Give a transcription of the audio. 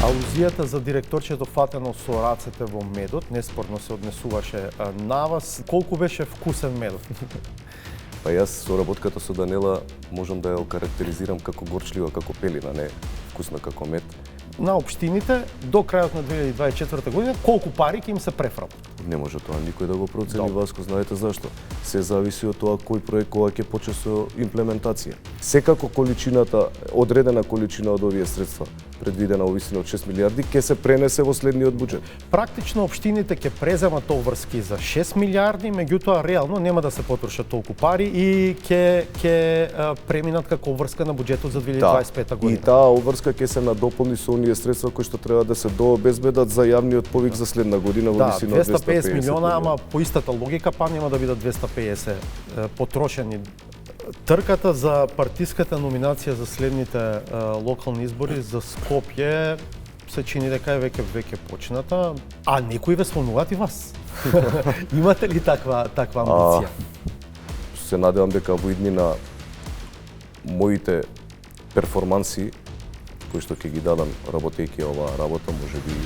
Алузијата за директорчето фатено со рацете во медот неспорно се однесуваше на вас. Колку беше вкусен медот? Па јас со работката со Данела можам да ја окарактеризирам како горчлива, како пелина, не вкусна како мед. На општините до крајот на 2024 година колку пари ќе им се префрлат? Не може тоа никој да го процени, Добро. Васко, знаете зашто? Се зависи од тоа кој проект кога ќе почне со имплементација. Секако количината, одредена количина од овие средства, предвидена во висина од 6 милиарди, ќе се пренесе во следниот буџет. Практично општините ќе преземат обврски за 6 милиарди, меѓутоа реално нема да се потрошат толку пари и ќе преминат како обврска на буџетот за 2025 година. И таа обврска ќе се надополни со оние средства кои што треба да се дообезбедат за јавниот повик за следна година во висина од 250 милиона, ама по истата логика па нема да бидат 250 потрошени. Трката за партиската номинација за следните локални избори за Скопје се чини дека е веќе почната, а некои ве спомнуваат и вас. Имате ли таква амбиција? Се надевам дека во иднина моите перформанси кои што ќе ги дадам работејќи оваа работа, можеби